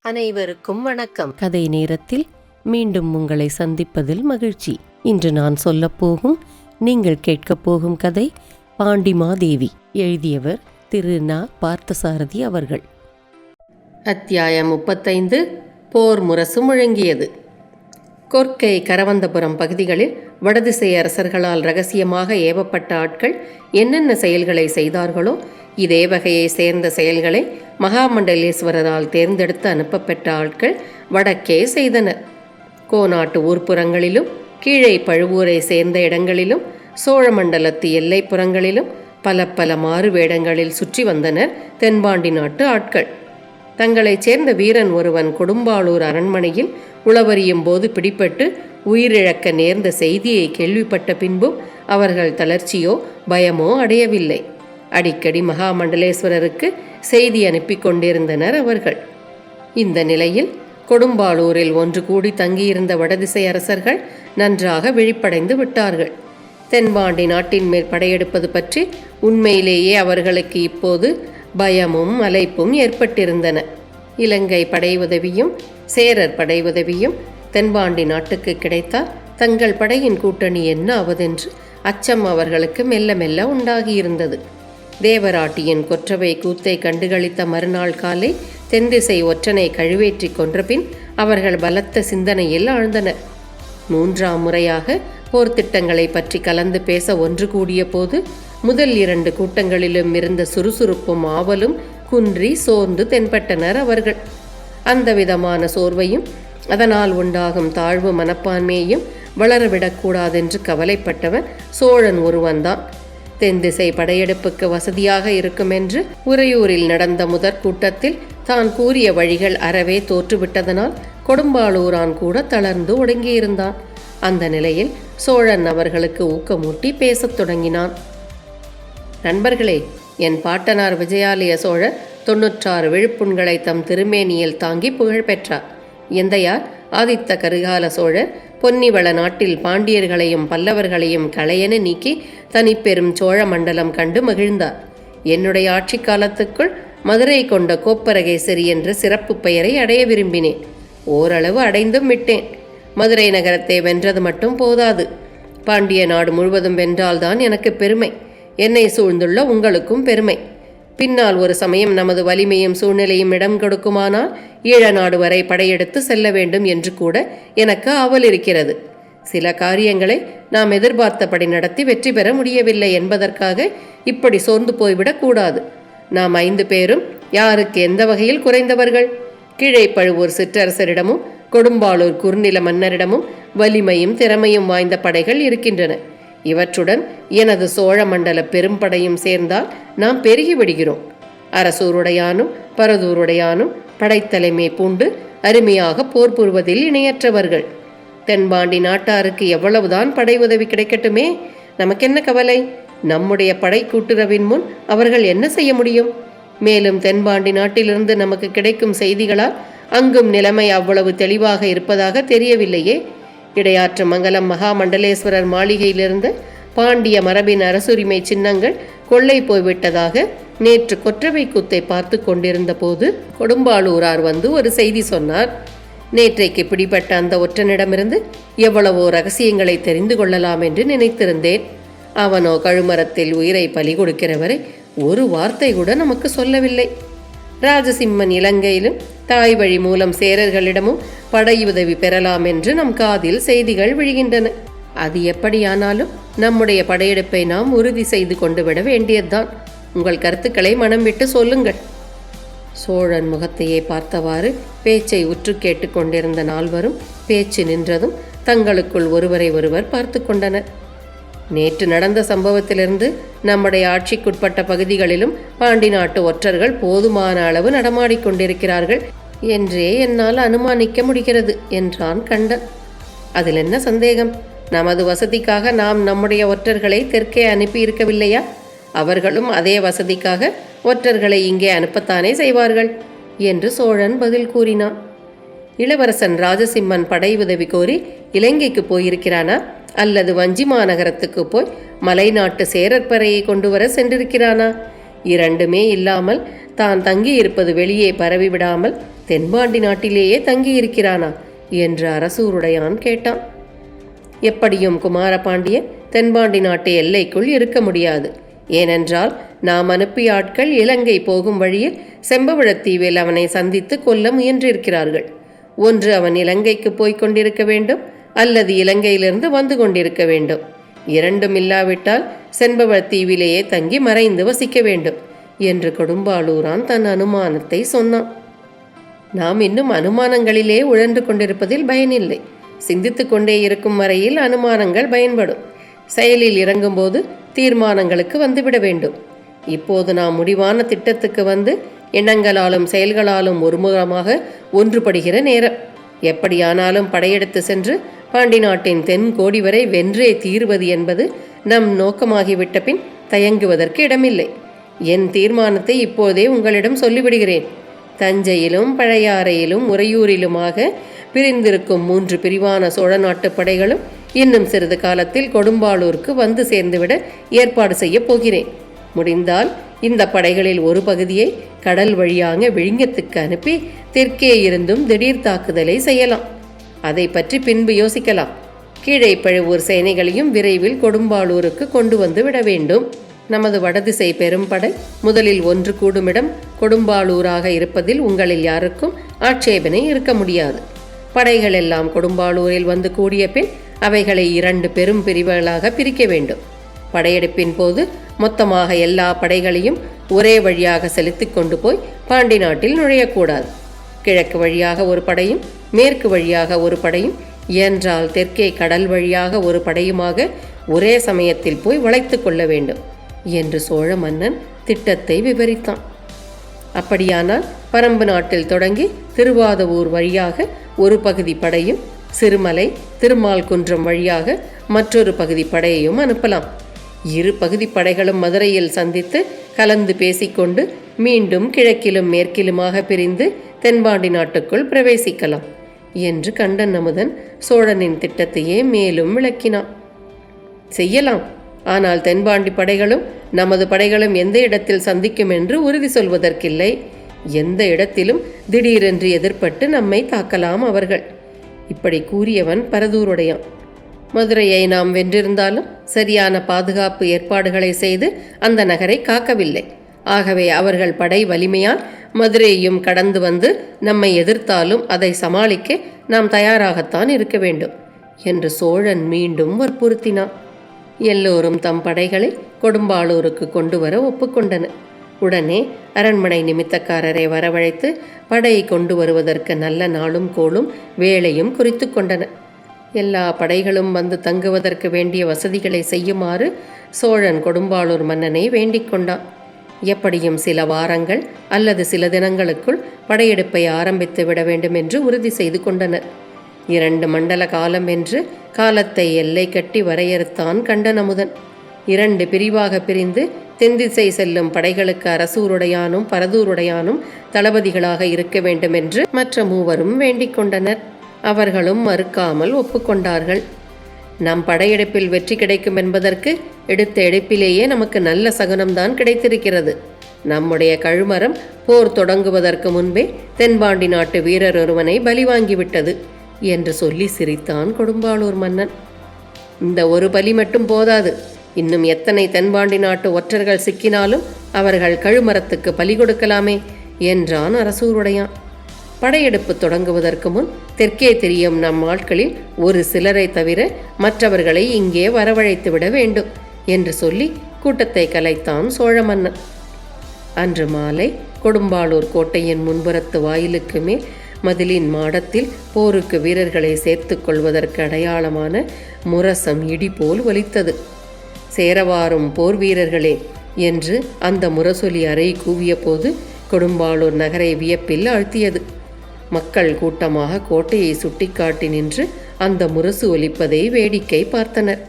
அனைவருக்கும் வணக்கம். கதை நேரத்தில் மீண்டும் உங்களை சந்திப்பதில் மகிழ்ச்சி. இன்று நான் சொல்லப்போகும் நீங்கள் கேட்கப் போகும் கதை பாண்டிமாதேவி. எழுதியவர் திரு ந. பார்த்தசாரதி அவர்கள். அத்தியாயம் 35. போர் முரசு முழங்கியது. கொர்க்கை கரவந்தபுரம் பகுதிகளில் வடதிசை அரசர்களால் இரகசியமாக ஏவப்பட்ட ஆட்கள் என்னென்ன செயல்களை செய்தார்களோ இதே வகையை சேர்ந்த செயல்களை மகாமண்டலேஸ்வரரால் தேர்ந்தெடுத்து அனுப்பப்பெற்ற ஆட்கள் வடக்கே செய்தனர். கோநாட்டு ஊர்ப்புறங்களிலும் கீழே பழுவூரை சேர்ந்த இடங்களிலும் சோழமண்டலத்து எல்லைப்புறங்களிலும் பல பல மாறு வேடங்களில் சுற்றி வந்தனர் தென்பாண்டி நாட்டு ஆட்கள். தங்களைச் சேர்ந்த வீரன் ஒருவன் கொடும்பாளூர் அரண்மனையில் உளவறியும் போது பிடிபட்டு உயிரிழக்க நேர்ந்த செய்தியை கேள்விப்பட்ட பின்பும் அவர்கள் தளர்ச்சியோ பயமோ அடையவில்லை. அடிக்கடி மகாமண்டலேஸ்வரருக்கு செய்தி அனுப்பி கொண்டிருந்தனர் அவர்கள். இந்த நிலையில் கொடும்பாளூரில் ஒன்று கூடி தங்கியிருந்த வடதிசை அரசர்கள் நன்றாக விழிப்படைந்து விட்டார்கள். தென்பாண்டி நாட்டின் மேல் படையெடுப்பது பற்றி உண்மையிலேயே அவர்களுக்கு இப்போது பயமும் அலைப்பும் ஏற்பட்டிருந்தன. இலங்கை படை உதவியும் சேரர் படை உதவியும் தென்பாண்டி நாட்டுக்கு கிடைத்தால் தங்கள் படையின் கூட்டணி என்ன ஆவதென்று அச்சம் அவர்களுக்கு மெல்ல மெல்ல உண்டாகியிருந்தது. தேவராட்டியின் கொற்றவை கூத்தை கண்டுகளித்த மறுநாள் காலை தென்திசை ஒற்றனை கழுவேற்றி கொன்றபின் அவர்கள் பலத்த சிந்தனையில் ஆழ்ந்தனர். 3ஆம் முறையாக போர்த்திட்டங்களை பற்றி கலந்து பேச ஒன்று கூடிய போது முதல் 2 கூட்டங்களிலும் இருந்த சுறுசுறுப்பும் ஆவலும் குன்றி சோர்ந்து தென்பட்டனர் அவர்கள். அந்த விதமான சோர்வையும் அதனால் உண்டாகும் தாழ்வு மனப்பான்மையையும் வளரவிடக்கூடாதென்று கவலைப்பட்டவன் சோழன் ஒருவன்தான். தென்திசை படையெடுப்புக்கு வசதியாக இருக்கும் என்று உறையூரில் நடந்த முதற் கூட்டத்தில் தான் கூறிய வழிகள் அறவே தோற்றுவிட்டதனால் கொடும்பாளூரான் கூட தளர்ந்து ஒடுங்கியிருந்தான். அந்த நிலையில் சோழன் அவர்களுக்கு ஊக்கமூட்டி பேசத் தொடங்கினான். நண்பர்களே, என் பாட்டனார் விஜயாலய சோழர் 96 விழுப்புண்களை தம் திருமேனியில் தாங்கி புகழ் பெற்றார். எந்தையார் ஆதித்த கரிகால சோழர் பொன்னிவள நாட்டில் பாண்டியர்களையும் பல்லவர்களையும் களையென நீக்கி தனிப்பெரும் சோழ மண்டலம் கண்டு மகிழ்ந்தார். என்னுடைய ஆட்சி காலத்துக்குள் மதுரை கொண்ட கோப்பரகேசரி என்ற சிறப்பு பெயரை அடைய விரும்பினேன். ஓரளவு அடைந்தும் விட்டேன். மதுரை நகரத்தை வென்றது மட்டும் போதாது, பாண்டிய நாடு முழுவதும் வென்றால்தான் எனக்கு பெருமை. என்னை சூழ்ந்துள்ள உங்களுக்கும் பெருமை. பின்னால் ஒரு சமயம் நமது வலிமையும் சூழ்நிலையும் இடம் கொடுக்குமானால் ஈழ நாடு வரை படையெடுத்து செல்ல வேண்டும் என்று கூட எனக்கு ஆவல் இருக்கிறது. சில காரியங்களை நாம் எதிர்பார்த்தபடி நடத்தி வெற்றி பெற முடியவில்லை என்பதற்காக இப்படி சோர்ந்து போய்விடக் கூடாது. நாம் 5 பேரும் யாருக்கு எந்த வகையில் குறைந்தவர்கள்? கீழே பழுவூர் சிற்றரசரிடமும் கொடும்பாளூர் குறுநில மன்னரிடமும் வலிமையும் திறமையும் வாய்ந்த படைகள் இருக்கின்றன. இவற்றுடன் எனது சோழ மண்டல பெரும்படையும் சேர்ந்தால் நாம் பெருகி விடுகிறோம். அரசூருடையானும் பரதூருடையானும் படைத்தலைமை பூண்டு அருமையாக போர் புரிவதில் இணையற்றவர்கள். தென்பாண்டி நாட்டாருக்கு எவ்வளவுதான் படை உதவி கிடைக்கட்டுமே, நமக்கென்ன கவலை? நம்முடைய படை கூட்டுறவின் முன் அவர்கள் என்ன செய்ய முடியும்? மேலும் தென்பாண்டி நாட்டிலிருந்து நமக்கு கிடைக்கும் செய்திகளால் அங்கும் நிலைமை அவ்வளவு தெளிவாக இருப்பதாக தெரியவில்லையே. இடையாற்று மங்கலம் மகாமண்டலேஸ்வரர் மாளிகையிலிருந்து பாண்டிய மரபின் அரசுரிமை சின்னங்கள் கொள்ளை போய்விட்டதாக நேற்று கொற்றவை கூத்தை பார்த்து கொண்டிருந்த போது கொடும்பாளூரார் வந்து ஒரு செய்தி சொன்னார். நேற்றைக்கு பிடிபட்ட அந்த ஒற்றனிடமிருந்து எவ்வளவோ ரகசியங்களை தெரிந்து கொள்ளலாம் என்று நினைத்திருந்தேன். அவனோ கழுமரத்தில் உயிரை பலி கொடுக்கிறவரை ஒரு வார்த்தை கூட நமக்கு சொல்லவில்லை. ராஜசிம்மன் இலங்கையிலும் தாய் வழி மூலம் சேரர்களிடமும் படையுதவி பெறலாம் என்று நம் காதில் செய்திகள் விழுகின்றன. அது எப்படியானாலும் நம்முடைய படையெடுப்பை நாம் உறுதி செய்து கொண்டு விட வேண்டியதுதான். உங்கள் கருத்துக்களை மனம் விட்டு சொல்லுங்கள். சோழன் முகத்தையே பார்த்தவாறு பேச்சை உற்று கேட்டுக்கொண்டிருந்த 4வரும் பேச்சு நின்றதும் தங்களுக்குள் ஒருவரை ஒருவர் பார்த்து கொண்டனர். நேற்று நடந்த சம்பவத்திலிருந்து நம்முடைய ஆட்சிக்குட்பட்ட பகுதிகளிலும் பாண்டி நாட்டு ஒற்றர்கள் போதுமான அளவு நடமாடிக்கொண்டிருக்கிறார்கள் என்றே என்னால் அனுமானிக்க முடிகிறது என்றான் கண்டன். அதில் என்ன சந்தேகம்? நமது வசதிக்காக நாம் நம்முடைய ஒற்றர்களை தெற்கே அனுப்பி இருக்கவில்லையா? அவர்களும் அதே வசதிக்காக ஒற்றர்களை இங்கே அனுப்பத்தானே செய்வார்கள் என்று சோழன் பதில் கூறினான். இளவரசன் ராஜசிம்மன் படை உதவி கோரி இலங்கைக்கு போயிருக்கிறானா அல்லது வஞ்சி மாநகரத்துக்கு போய் மலைநாட்டு சேரற்பறையை கொண்டு வர சென்றிருக்கிறானா இரண்டுமே இல்லாமல் தான் தங்கியிருப்பது வெளியே பரவிவிடாமல் தென்பாண்டி நாட்டிலேயே தங்கியிருக்கிறானா என்று அரசூருடையான் கேட்டான். எப்படியும் குமாரபாண்டியன் தென்பாண்டி நாட்டு எல்லைக்குள் இருக்க முடியாது. ஏனென்றால் நாம் அனுப்பிய ஆட்கள் இலங்கை போகும் வழியில் செம்பவழத்தீவில் அவனை சந்தித்து கொல்ல முயன்றிருக்கிறார்கள். ஒன்று அவன் இலங்கைக்கு போய்க் கொண்டிருக்க வேண்டும், அல்லது இலங்கையிலிருந்து வந்து கொண்டிருக்க வேண்டும். இரண்டும் இல்லாவிட்டால் செம்பவழத்தீவிலேயே தங்கி மறைந்து வசிக்க வேண்டும் என்று கொடும்பாளூரான் தன் அனுமானத்தை சொன்னான். நாம் இன்னும் அனுமானங்களிலே உழன்று கொண்டிருப்பதில் பயனில்லை. சிந்தித்து கொண்டே இருக்கும் வரையில் அனுமானங்கள் பயன்படும். செயலில் இறங்கும்போது தீர்மானங்களுக்கு வந்துவிட வேண்டும். இப்போது நாம் முடிவான திட்டத்துக்கு வந்து எண்ணங்களாலும் செயல்களாலும் ஒருமுகமாக ஒன்றுபடுகிற நேரம். எப்படியானாலும் படையெடுத்து சென்று பாண்டி நாட்டின் தென் கோடி வரை வென்றே தீர்வது என்பது நம் நோக்கமாகிவிட்ட பின் தயங்குவதற்கு இடமில்லை. என் தீர்மானத்தை இப்போதே உங்களிடம் சொல்லிவிடுகிறேன். தஞ்சையிலும் பழையாறையிலும் உறையூரிலுமாக பிரிந்திருக்கும் 3 பிரிவான சோழ நாட்டு படைகளும் இன்னும் சிறிது காலத்தில் கொடும்பாளூருக்கு வந்து சேர்ந்துவிட ஏற்பாடு செய்ய போகிறேன். முடிந்தால் இந்த படைகளில் ஒரு பகுதியை கடல் வழியாக விழிங்கத்துக்கு அனுப்பி தெற்கே இருந்தும் திடீர் தாக்குதலை செய்யலாம். அதை பற்றி பின்பு யோசிக்கலாம். கீழே பழுவூர் சேனைகளையும் விரைவில் கொடும்பாளூருக்கு கொண்டு வந்து விட வேண்டும். நமது வடதிசை பெரும்படை முதலில் ஒன்று கூடுமிடம் கொடும்பாளூராக இருப்பதில் உங்களில் யாருக்கும் ஆட்சேபனை இருக்க முடியாது. படைகள் எல்லாம் கொடும்பாளூரில் வந்து கூடிய பின் அவைகளை 2 பெரும் பிரிவுகளாக பிரிக்க வேண்டும். படையெடுப்பின் போது மொத்தமாக எல்லா படைகளையும் ஒரே வழியாக செலுத்தி கொண்டு போய் பாண்டி நாட்டில் நுழையக்கூடாது. கிழக்கு வழியாக ஒரு படையும் மேற்கு வழியாக ஒரு படையும் என்றால் தெற்கே கடல் வழியாக ஒரு படையுமாக ஒரே சமயத்தில் போய் வளைத்து கொள்ள வேண்டும் என்று சோழ மன்னன் திட்டத்தை விவரித்தான். அப்படியானால் பரம்பு நாட்டில் தொடங்கி திருவாதவூர் வழியாக ஒரு பகுதி படையும் சிறுமலை திருமால் குன்றம் வழியாக மற்றொரு பகுதி படையையும் அனுப்பலாம். 2 பகுதி படைகளும் மதுரையில் சந்தித்து கலந்து பேசிக்கொண்டு மீண்டும் கிழக்கிலும் மேற்கிலுமாக பிரிந்து தென்பாண்டி நாட்டுக்குள் பிரவேசிக்கலாம் என்று கண்டன் அமுதன் சோழனின் திட்டத்தையே மேலும் விளக்கினான். செய்யலாம். ஆனால் தென்பாண்டி படைகளும் நமது படைகளும் எந்த இடத்தில் சந்திக்கும் என்று உறுதி சொல்வதற்கில்லை. எந்த இடத்திலும் திடீரென்று எதிர்பட்டு நம்மை தாக்கலாம் அவர்கள். இப்படி கூறியவன் பரதூருடையான். மதுரையை நாம் வென்றிருந்தாலும் சரியான பாதுகாப்பு ஏற்பாடுகளை செய்து அந்த நகரை காக்கவில்லை. ஆகவே அவர்கள் படை வலிமையால் மதுரையையும் கடந்து வந்து நம்மை எதிர்த்தாலும் அதை சமாளிக்க நாம் தயாராகத்தான் இருக்க வேண்டும் என்று சோழன் மீண்டும் வற்புறுத்தினான். எல்லோரும் தம் படைகளை கொடும்பாளூருக்கு கொண்டு வர ஒப்புக்கொண்டனர். உடனே அரண்மனை நிமித்தக்காரரை வரவழைத்து படையை கொண்டு வருவதற்கு நல்ல நாளும் கோளும் வேளையும் குறித்து கொண்டனர். எல்லா படைகளும் வந்து தங்குவதற்கு வேண்டிய வசதிகளை செய்யுமாறு சோழன் கொடும்பாளூர் மன்னனை வேண்டிக் கொண்டான். எப்படியும் சில வாரங்கள் அல்லது சில தினங்களுக்குள் படையெடுப்பை ஆரம்பித்து விட வேண்டும் என்று உறுதி செய்து கொண்டனர். 2 மண்டல காலம் என்று காலத்தை எல்லை கட்டி வரையறுத்தான் கண்டன் அமுதன். 2 பிரிவாக பிரிந்து தென்திசை செல்லும் படைகளுக்கு அரசூருடையானும் பரதூருடையானும் தளபதிகளாக இருக்க வேண்டும் என்று மற்ற 3 வேண்டிக் கொண்டனர். அவர்களும் மறுக்காமல் ஒப்புக்கொண்டார்கள். நம் படையெடுப்பில் வெற்றி கிடைக்கும் என்பதற்கு எடுத்த எடுப்பிலேயே நமக்கு நல்ல சகுனம்தான் கிடைத்திருக்கிறது. நம்முடைய கழுமரம் போர் தொடங்குவதற்கு முன்பே தென்பாண்டி நாட்டு வீரர் ஒருவனை பலி வாங்கிவிட்டது என்று சொல்லி சிரித்தான் கொடும்பாளூர் மன்னன். இந்த ஒரு பலி மட்டும் போதாது. இன்னும் எத்தனை தென்பாண்டி நாட்டு ஒற்றர்கள் சிக்கினாலும் அவர்கள் கழுமரத்துக்கு பலி கொடுக்கலாமே என்றான் அரசூருடையான். படையெடுப்பு தொடங்குவதற்கு முன் தெற்கே தெரியும் நம் ஆட்களில் ஒரு சிலரை தவிர மற்றவர்களை இங்கே வரவழைத்து விட வேண்டும் என்று சொல்லி கூட்டத்தை கலைத்தான் சோழ மன்னன். அன்று மாலை கொடும்பாளூர் கோட்டையின் முன்புறத்து வாயிலுக்கு மேல் மதிலின் மாடத்தில் போருக்கு வீரர்களை சேர்த்து கொள்வதற்கு அடையாளமான முரசம் இடி போல் ஒலித்தது. சேரவாரும் போர் வீரர்களே என்று அந்த முரசொலி அறை கூவிய போது கொடும்பாளூர் நகரை வியப்பில் ஆழ்த்தியது. மக்கள் கூட்டமாக கோட்டையை சுட்டிக்காட்டி நின்று அந்த முரசு ஒலிப்பதை வேடிக்கை பார்த்தனர்.